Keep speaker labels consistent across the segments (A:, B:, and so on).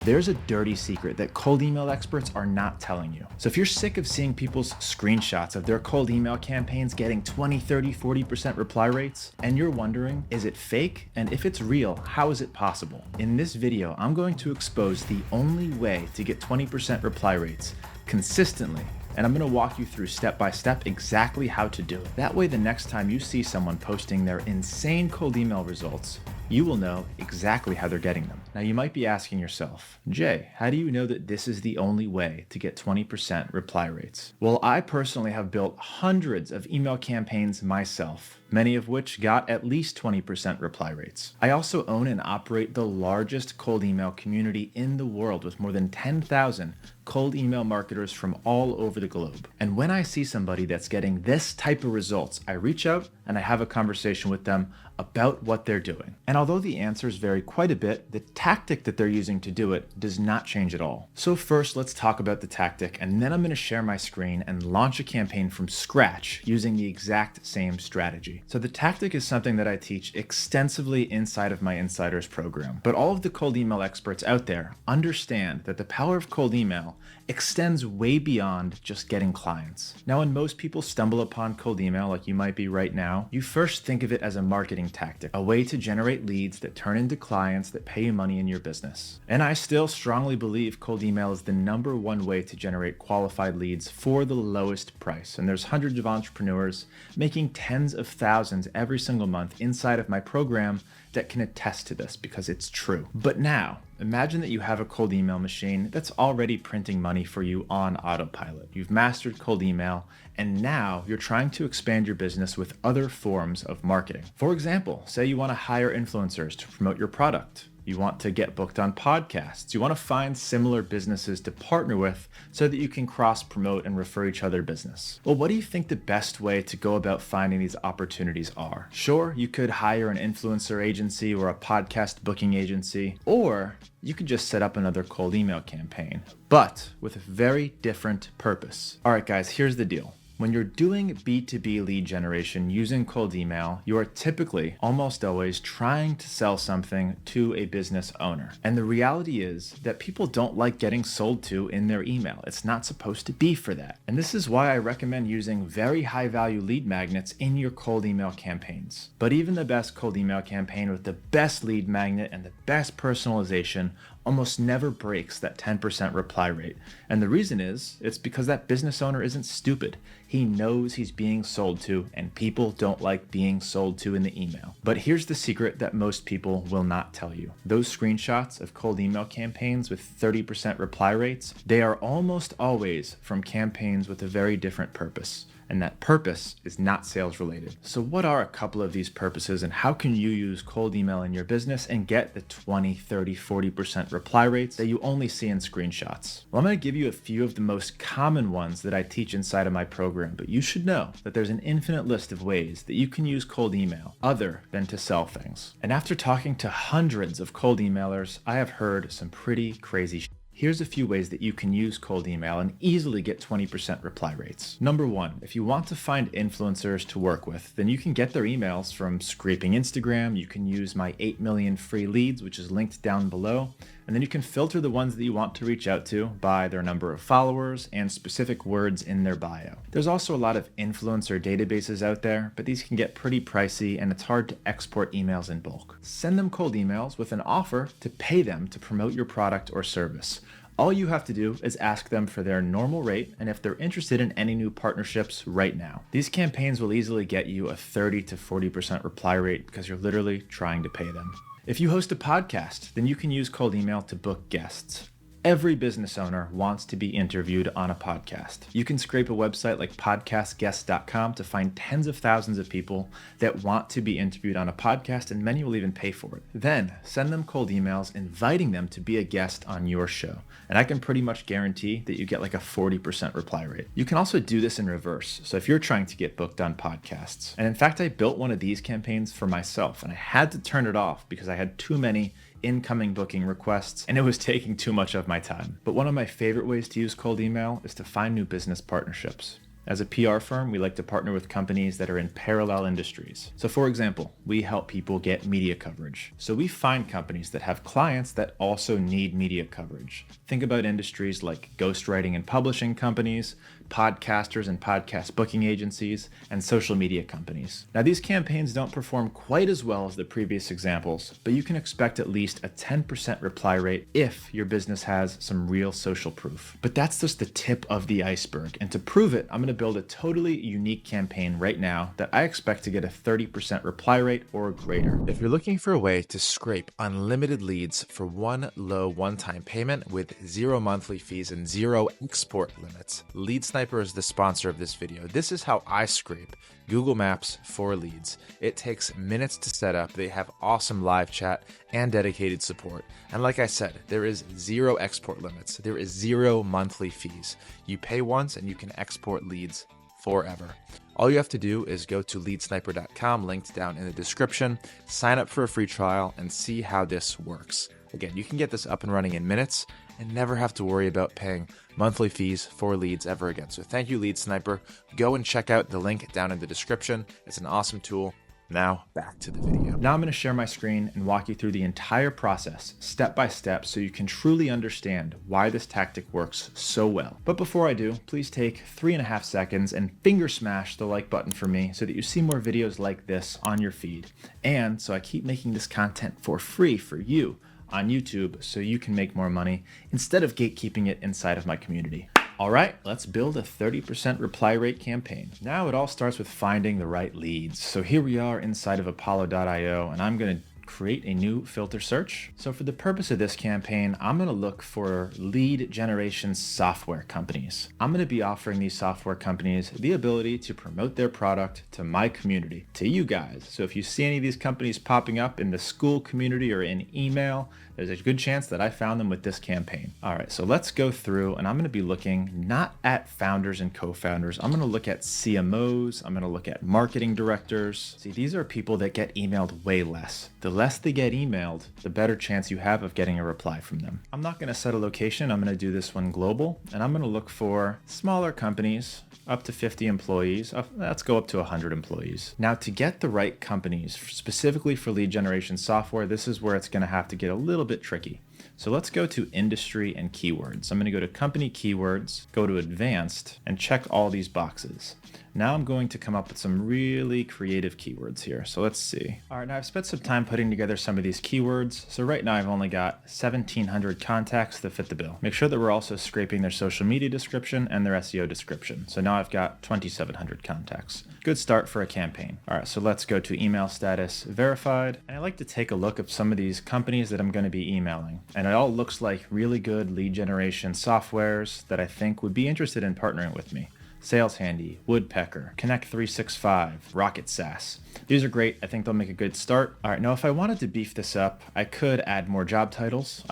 A: There's a dirty secret that cold email experts are not telling you. So if you're sick of seeing people's screenshots of their cold email campaigns getting 20, 30, 40% reply rates, and you're wondering, is it fake? And if it's real, how is it possible? In this video, I'm going to expose the only way to get 20% reply rates consistently. And I'm going to walk you through step by step exactly how to do it. That way, the next time you see someone posting their insane cold email results, you will know exactly how they're getting them. Now, you might be asking yourself, Jay, how do you know that this is the only way to get 20% reply rates? Well, I personally have built hundreds of email campaigns myself, many of which got at least 20% reply rates. I also own and operate the largest cold email community in the world with more than 10,000 cold email marketers from all over the globe. And when I see somebody that's getting this type of results, I reach out and I have a conversation with them about what they're doing. And although the answers vary quite a bit, the tactic that they're using to do it does not change at all. So first, let's talk about the tactic, and then I'm going to share my screen and launch a campaign from scratch using the exact same strategy. So the tactic is something that I teach extensively inside of my Insiders program. But all of the cold email experts out there understand that the power of cold email extends way beyond just getting clients. Now, when most people stumble upon cold email, like you might be right now, you first think of it as a marketing tactic, a way to generate leads that turn into clients that pay you money in your business. And I still strongly believe cold email is the #1 way to generate qualified leads for the lowest price. And there's hundreds of entrepreneurs making tens of thousands every single month inside of my program that can attest to this because it's true. But now, imagine that you have a cold email machine that's already printing money for you on autopilot. You've mastered cold email, and now you're trying to expand your business with other forms of marketing. For example, say you want to hire influencers to promote your product. You want to get booked on podcasts. You want to find similar businesses to partner with so that you can cross-promote and refer each other business. Well, what do you think the best way to go about finding these opportunities are? Sure, you could hire an influencer agency or a podcast booking agency, or you could just set up another cold email campaign, but with a very different purpose. All right, guys, here's the deal. When you're doing B2B lead generation using cold email, you are typically almost always trying to sell something to a business owner. And the reality is that people don't like getting sold to in their email. It's not supposed to be for that. And this is why I recommend using very high value lead magnets in your cold email campaigns. But even the best cold email campaign with the best lead magnet and the best personalization almost never breaks that 10% reply rate. And the reason is, it's because that business owner isn't stupid. He knows he's being sold to, and people don't like being sold to in the email. But here's the secret that most people will not tell you. Those screenshots of cold email campaigns with 30% reply rates, they are almost always from campaigns with a very different purpose. And that purpose is not sales related. So what are a couple of these purposes, and how can you use cold email in your business and get the 20, 30, 40% reply rates that you only see in screenshots? Well, I'm going to give you a few of the most common ones that I teach inside of my program, but you should know that there's an infinite list of ways that you can use cold email other than to sell things. And after talking to hundreds of cold emailers, I have heard some pretty crazy shit. Here's a few ways that you can use cold email and easily get 20% reply rates. #1, if you want to find influencers to work with, then you can get their emails from scraping Instagram. You can use my 8 million free leads, which is linked down below. And then you can filter the ones that you want to reach out to by their number of followers and specific words in their bio. There's also a lot of influencer databases out there, but these can get pretty pricey and it's hard to export emails in bulk. Send them cold emails with an offer to pay them to promote your product or service. All you have to do is ask them for their normal rate and if they're interested in any new partnerships right now. These campaigns will easily get you a 30 to 40% reply rate because you're literally trying to pay them. If you host a podcast, then you can use cold email to book guests. Every business owner wants to be interviewed on a podcast. You can scrape a website like podcastguests.com to find tens of thousands of people that want to be interviewed on a podcast, and many will even pay for it. Then send them cold emails inviting them to be a guest on your show. And I can pretty much guarantee that you get like a 40% reply rate. You can also do this in reverse. So if you're trying to get booked on podcasts, and in fact, I built one of these campaigns for myself and I had to turn it off because I had too many incoming booking requests and it was taking too much of my time. But one of my favorite ways to use cold email is to find new business partnerships. As a PR firm, we like to partner with companies that are in parallel industries. So for example, we help people get media coverage. So we find companies that have clients that also need media coverage. Think about industries like ghostwriting and publishing companies, podcasters and podcast booking agencies, and social media companies. Now, these campaigns don't perform quite as well as the previous examples, but you can expect at least a 10% reply rate if your business has some real social proof. But that's just the tip of the iceberg. And to prove it, I'm going to build a totally unique campaign right now that I expect to get a 30% reply rate or greater.
B: If you're looking for a way to scrape unlimited leads for one low one-time payment with 0 monthly fees and 0 export limits, Lead Sniper is the sponsor of this video. This is how I scrape Google Maps for leads. It takes minutes to set up. They have awesome live chat and dedicated support. And like I said, there is 0 export limits. There is 0 monthly fees. You pay once and you can export leads forever. All you have to do is go to leadsniper.com, linked down in the description, sign up for a free trial, and see how this works. Again, you can get this up and running in minutes and never have to worry about paying monthly fees for leads ever again. So thank you, Lead Sniper. Go and check out the link down in the description. It's an awesome tool. Now, back to the video.
A: Now I'm going to share my screen and walk you through the entire process, step by step, so you can truly understand why this tactic works so well. But before I do, please take 3.5 seconds and finger smash the like button for me so that you see more videos like this on your feed. And so I keep making this content for free for you on YouTube so you can make more money instead of gatekeeping it inside of my community. All right, let's build a 30% reply rate campaign. Now it all starts with finding the right leads. So here we are inside of Apollo.io, and I'm going to create a new filter search. So for the purpose of this campaign, I'm going to look for lead generation software companies. I'm going to be offering these software companies the ability to promote their product to my community, to you guys. So if you see any of these companies popping up in the school community or in email, there's a good chance that I found them with this campaign. All right, so let's go through, and I'm going to be looking not at founders and co-founders. I'm going to look at CMOs. I'm going to look at marketing directors. See, these are people that get emailed way less. The less they get emailed, the better chance you have of getting a reply from them. I'm not going to set a location. I'm going to do this one global, and I'm going to look for smaller companies up to 50 employees. Let's go up to 100 employees. Now, to get the right companies specifically for lead generation software, this is where it's going to have to get a little bit tricky. So let's go to industry and keywords. I'm going to go to company keywords, go to advanced, and check all these boxes. Now I'm going to come up with some really creative keywords here. So let's see. All right, now I've spent some time putting together some of these keywords. So right now I've only got 1,700 contacts that fit the bill. Make sure that we're also scraping their social media description and their SEO description. So now I've got 2,700 contacts. Good start for a campaign. All right, so let's go to email status verified. And I like to take a look at some of these companies that I'm going to be emailing. And it all looks like really good lead generation softwares that I think would be interested in partnering with me. Sales Handy, Woodpecker, Connect 365, Rocket SaaS. These are great. I think they'll make a good start. All right, now if I wanted to beef this up, I could add more job titles.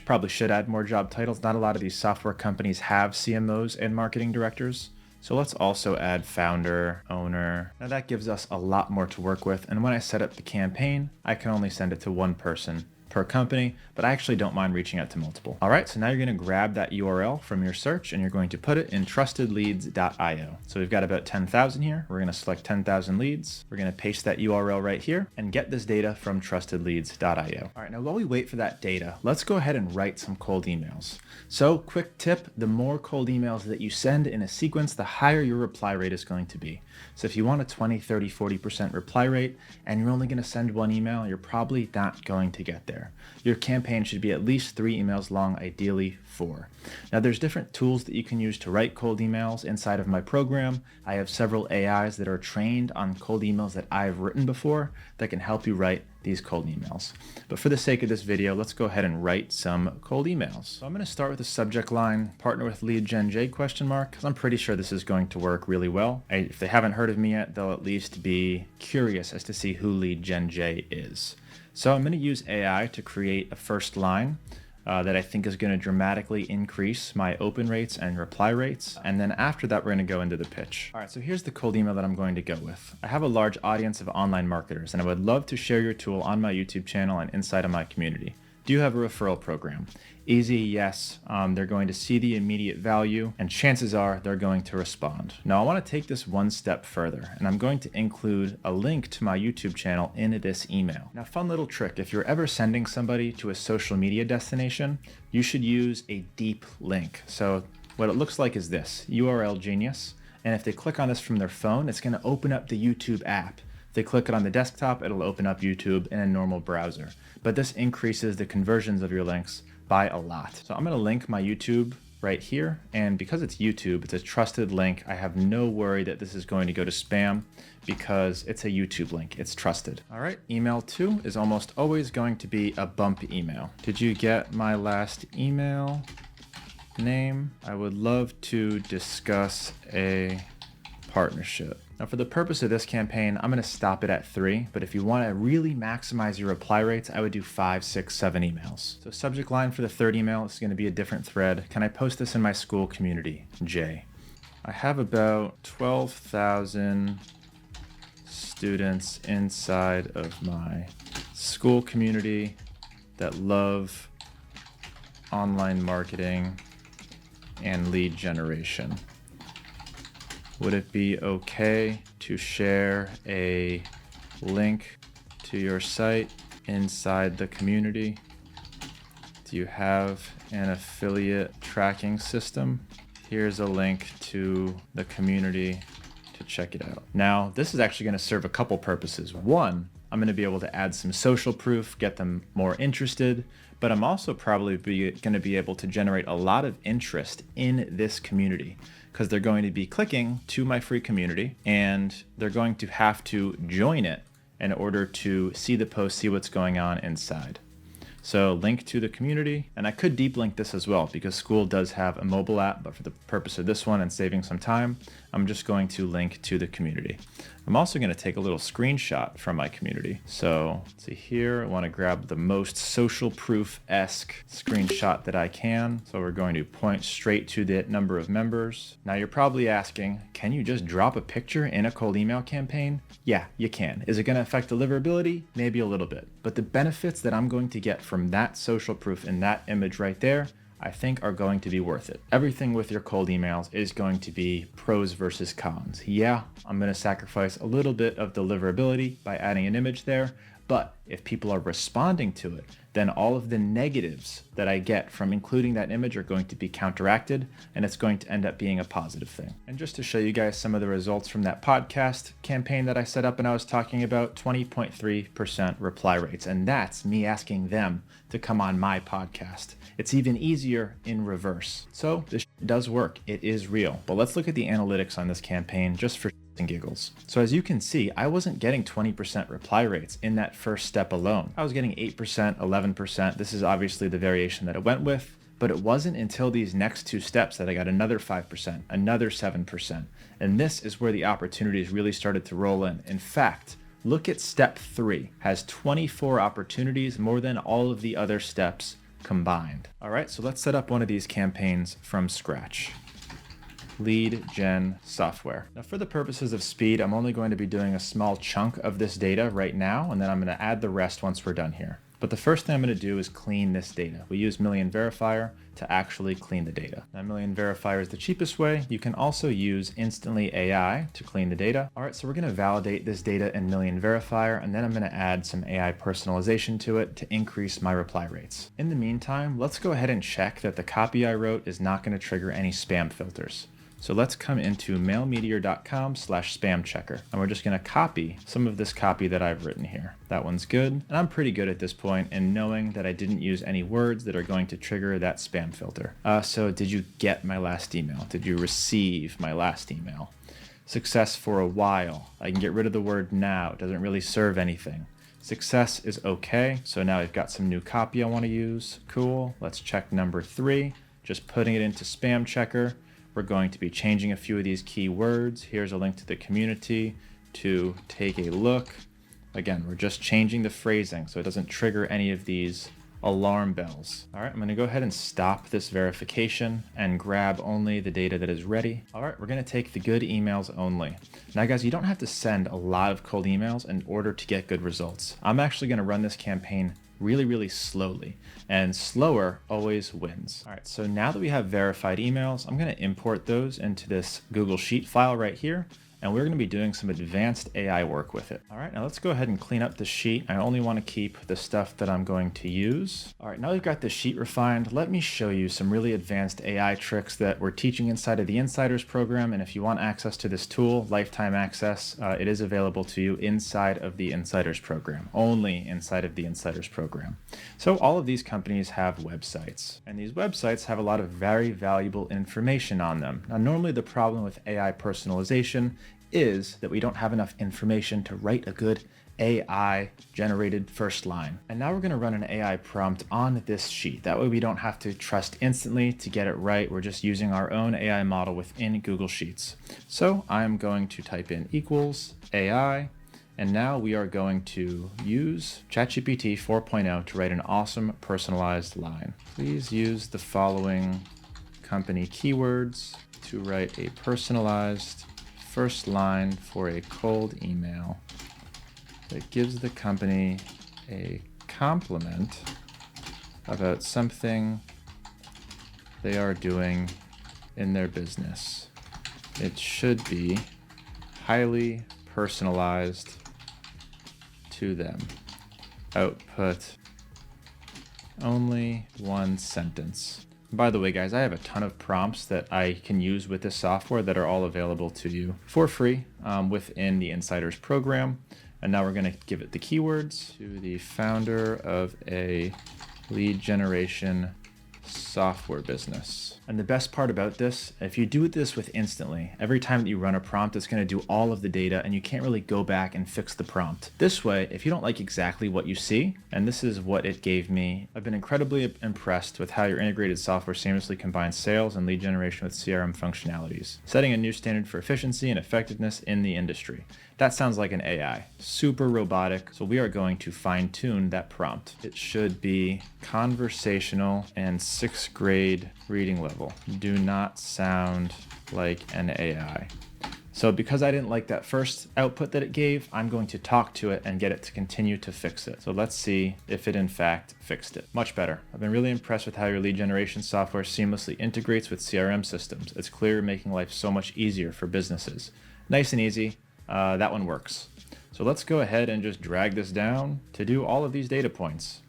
A: Probably should add more job titles. Not a lot of these software companies have CMOs and marketing directors. So let's also add founder, owner. Now that gives us a lot more to work with. And when I set up the campaign, I can only send it to one person per company, but I actually don't mind reaching out to multiple. All right, so now you're going to grab that URL from your search and you're going to put it in trustedleads.io. So we've got about 10,000 here. We're going to select 10,000 leads. We're going to paste that URL right here and get this data from trustedleads.io. All right, now while we wait for that data, let's go ahead and write some cold emails. So quick tip, the more cold emails that you send in a sequence, the higher your reply rate is going to be. So if you want a 20, 30, 40% reply rate and you're only going to send one email, you're probably not going to get there. Your campaign should be at least 3 emails long, ideally 4. Now there's different tools that you can use to write cold emails inside of my program. I have several AIs that are trained on cold emails that I've written before that can help you write these cold emails. But for the sake of this video, let's go ahead and write some cold emails. So I'm going to start with the subject line, partner with lead gen J question mark, because I'm pretty sure this is going to work really well. If they haven't heard of me yet, they'll at least be curious as to see who lead gen J is. So I'm going to use AI to create a first line that I think is going to dramatically increase my open rates and reply rates. And then after that, we're going to go into the pitch. All right, so here's the cold email that I'm going to go with. I have a large audience of online marketers, and I would love to share your tool on my YouTube channel and inside of my community. Do you have a referral program? Easy, yes. They're going to see the immediate value, and chances are they're going to respond. Now I want to take this one step further, and I'm going to include a link to my YouTube channel in this email. Now, fun little trick, if you're ever sending somebody to a social media destination, you should use a deep link. So what it looks like is this, URL Genius, and if they click on this from their phone, it's going to open up the YouTube app. If they click it on the desktop, it'll open up YouTube in a normal browser. But this increases the conversions of your links by a lot. So I'm going to link my YouTube right here. And because it's YouTube, it's a trusted link. I have no worry that this is going to go to spam because it's a YouTube link. It's trusted. All right. Email 2 is almost always going to be a bump email. Did you get my last email? Name. I would love to discuss a partnership. Now for the purpose of this campaign, I'm going to stop it at 3, but if you want to really maximize your reply rates, I would do 5, 6, 7 emails. So subject line for the third email is going to be a different thread. Can I post this in my school community? J. I have about 12,000 students inside of my school community that love online marketing and lead generation. Would it be okay to share a link to your site inside the community? Do you have an affiliate tracking system? Here's a link to the community to check it out. Now, this is actually going to serve a couple purposes. One, I'm going to be able to add some social proof, get them more interested, but I'm also probably going to be able to generate a lot of interest in this community because they're going to be clicking to my free community and they're going to have to join it in order to see the post, see what's going on inside. So link to the community, and I could deep link this as well because school does have a mobile app, but for the purpose of this one and saving some time, I'm just going to link to the community. I'm also going to take a little screenshot from my community. So let's see here, I want to grab the most social proof-esque screenshot that I can. So we're going to point straight to the number of members. Now you're probably asking, can you just drop a picture in a cold email campaign? Yeah, you can. Is it going to affect deliverability? Maybe a little bit. But the benefits that I'm going to get from that social proof in that image right there, I think are going to be worth it. Everything with your cold emails is going to be pros versus cons. Yeah, I'm going to sacrifice a little bit of deliverability by adding an image there, but if people are responding to it, then all of the negatives that I get from including that image are going to be counteracted, and it's going to end up being a positive thing. And just to show you guys some of the results from that podcast campaign that I set up and I was talking about, 20.3% reply rates, and that's me asking them to come on my podcast. It's even easier in reverse. So this does work. It is real. But let's look at the analytics on this campaign just for and giggles. So as you can see, I wasn't getting 20% reply rates in that first step alone. I was getting 8%, 11%. This is obviously the variation that it went with, but it wasn't until these next two steps that I got another 5%, another 7%. And this is where the opportunities really started to roll in. In fact, look at step 3, has 24 opportunities, more than all of the other steps combined. All right, so let's set up one of these campaigns from scratch. Lead gen software. Now for the purposes of speed, I'm only going to be doing a small chunk of this data right now, and then I'm going to add the rest once we're done here. But the first thing I'm going to do is clean this data. We use Million Verifier to actually clean the data. Now Million Verifier is the cheapest way. You can also use Instantly AI to clean the data. All right, so we're going to validate this data in Million Verifier, and then I'm going to add some AI personalization to it to increase my reply rates. In the meantime, let's go ahead and check that the copy I wrote is not going to trigger any spam filters. So let's come into mailmeteor.com/spam checker, and we're just going to copy some of this copy that I've written here. That one's good, and I'm pretty good at this point in knowing that I didn't use any words that are going to trigger that spam filter. So did you get my last email? Did you receive my last email? Success for a while. I can get rid of the word now. It doesn't really serve anything. Success is okay. So now I've got some new copy I want to use. Cool. Let's check number 3. Just putting it into spam checker. We're going to be changing a few of these keywords. Here's a link to the community to take a look. Again, we're just changing the phrasing so it doesn't trigger any of these alarm bells. All right, I'm gonna go ahead and stop this verification and grab only the data that is ready. All right, we're gonna take the good emails only. Now guys, you don't have to send a lot of cold emails in order to get good results. I'm actually gonna run this campaign really, really slowly, and slower always wins. All right, so now that we have verified emails, I'm going to import those into this Google Sheet file right here, and we're going to be doing some advanced AI work with it. All right, now let's go ahead and clean up the sheet. I only want to keep the stuff that I'm going to use. All right, now we've got the sheet refined. Let me show you some really advanced AI tricks that we're teaching inside of the Insiders program. And if you want access to this tool, lifetime access, it is available to you inside of the Insiders program, only inside of the Insiders program. So all of these companies have websites, and these websites have a lot of very valuable information on them. Now, normally the problem with AI personalization is that we don't have enough information to write a good AI generated first line. And now we're going to run an AI prompt on this sheet. That way we don't have to trust instantly to get it right. We're just using our own AI model within Google Sheets. So I'm going to type in equals AI, and now we are going to use ChatGPT 4.0 to write an awesome personalized line. Please use the following company keywords to write a personalized first line for a cold email that gives the company a compliment about something they are doing in their business. It should be highly personalized to them. Output only one sentence. By the way, guys, I have a ton of prompts that I can use with this software that are all available to you for free within the Insiders program. And now we're going to give it the keywords to the founder of a lead generation software business. And the best part about this, if you do this with Instantly, every time that you run a prompt, it's going to do all of the data and you can't really go back and fix the prompt. This way, if you don't like exactly what you see, and this is what it gave me, I've been incredibly impressed with how your integrated software seamlessly combines sales and lead generation with CRM functionalities, setting a new standard for efficiency and effectiveness in the industry. That sounds like an AI, super robotic. So we are going to fine tune that prompt. It should be conversational and 6th grade reading level. Do not sound like an AI. So because I didn't like that first output that it gave, I'm going to talk to it and get it to continue to fix it. So let's see if it in fact fixed it. Much better. I've been really impressed with how your lead generation software seamlessly integrates with CRM systems. It's clear, making life so much easier for businesses. Nice and easy. That one works. So let's go ahead and just drag this down to do all of these data points.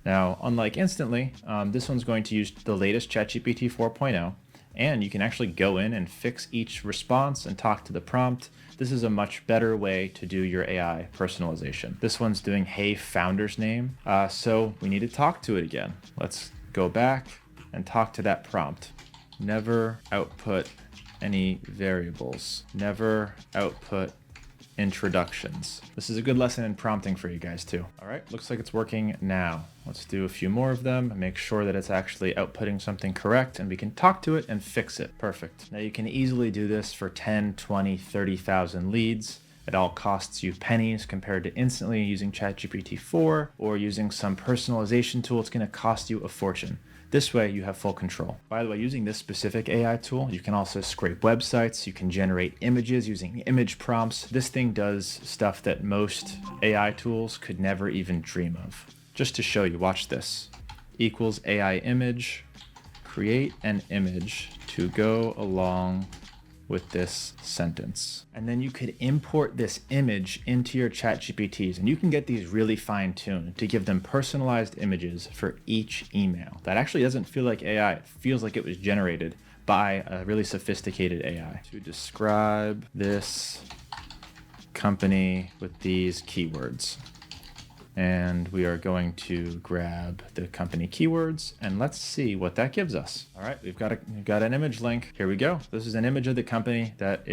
A: Now, unlike Instantly, this one's going to use the latest ChatGPT 4.0, and you can actually go in and fix each response and talk to the prompt. This is a much better way to do your AI personalization. This one's doing, hey, founder's name. So we need to talk to it again. Let's go back and talk to that prompt. Never output any variables. Never output introductions. This is a good lesson in prompting for you guys too. All right, looks like it's working now. Let's do a few more of them and make sure that it's actually outputting something correct, and we can talk to it and fix it. Perfect. Now you can easily do this for 10, 20, 30,000 leads. It all costs you pennies compared to Instantly using ChatGPT 4 or using some personalization tool. It's going to cost you a fortune. This way you have full control. By the way, using this specific AI tool, you can also scrape websites. You can generate images using image prompts. This thing does stuff that most AI tools could never even dream of. Just to show you, watch this. Equals AI image, create an image to go along with this sentence. And then you could import this image into your ChatGPTs, and you can get these really fine-tuned to give them personalized images for each email. That actually doesn't feel like AI. It feels like it was generated by a really sophisticated AI. To describe this company with these keywords. And we are going to grab the company keywords and let's see what that gives us. All right, we've got an image link. Here we go. This is an image of the company that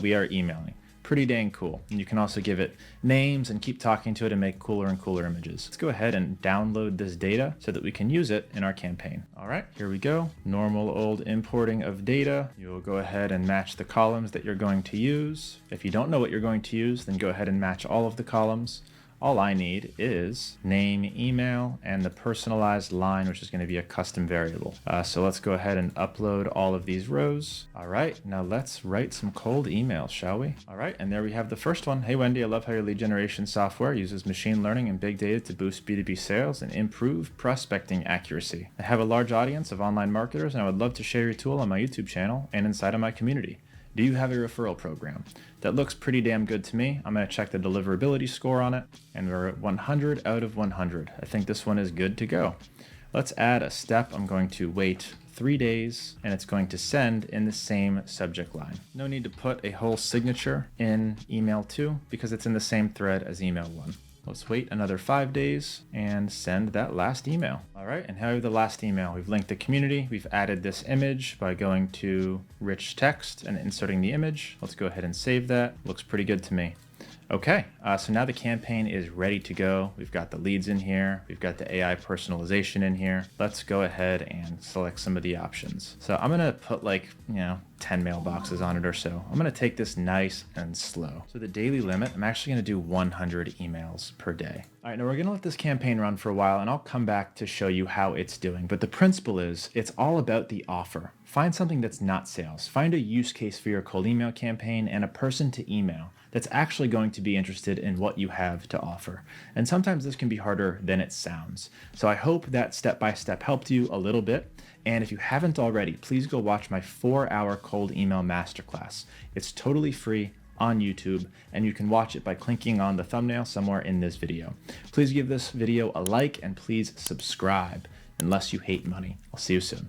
A: we are emailing. Pretty dang cool. And you can also give it names and keep talking to it and make cooler and cooler images. Let's go ahead and download this data so that we can use it in our campaign. All right, here we go. Normal old importing of data. You'll go ahead and match the columns that you're going to use. If you don't know what you're going to use, then go ahead and match all of the columns. all I need is name, email, and the personalized line, which is going to be a custom variable. So let's go ahead and upload all of these rows. All right, now let's write some cold emails, shall we? All right, and there we have the first one. Hey Wendy, I love how your lead generation software uses machine learning and big data to boost B2B sales and improve prospecting accuracy. I have a large audience of online marketers, and I would love to share your tool on my YouTube channel and inside of my community. Do you have a referral program? That looks pretty damn good to me. I'm going to check the deliverability score on it, and we're at 100 out of 100. I think this one is good to go. Let's add a step. I'm going to wait 3 days, and it's going to send in the same subject line. No need to put a whole signature in email 2 because it's in the same thread as email 1. Let's wait another 5 days and send that last email. All right, and here we have the last email. We've linked the community. We've added this image by going to rich text and inserting the image. Let's go ahead and save that. Looks pretty good to me. Okay, so now the campaign is ready to go. We've got the leads in here. We've got the AI personalization in here. Let's go ahead and select some of the options. So I'm gonna put 10 mailboxes on it or so. I'm gonna take this nice and slow. So the daily limit, I'm actually gonna do 100 emails per day. All right, now we're gonna let this campaign run for a while and I'll come back to show you how it's doing. But the principle is, it's all about the offer. Find something that's not sales. Find a use case for your cold email campaign and a person to email that's actually going to be interested in what you have to offer. And sometimes this can be harder than it sounds. So I hope that step-by-step helped you a little bit. And if you haven't already, please go watch my 4-hour cold email masterclass. It's totally free on YouTube, and you can watch it by clicking on the thumbnail somewhere in this video. Please give this video a like and please subscribe unless you hate money. I'll see you soon.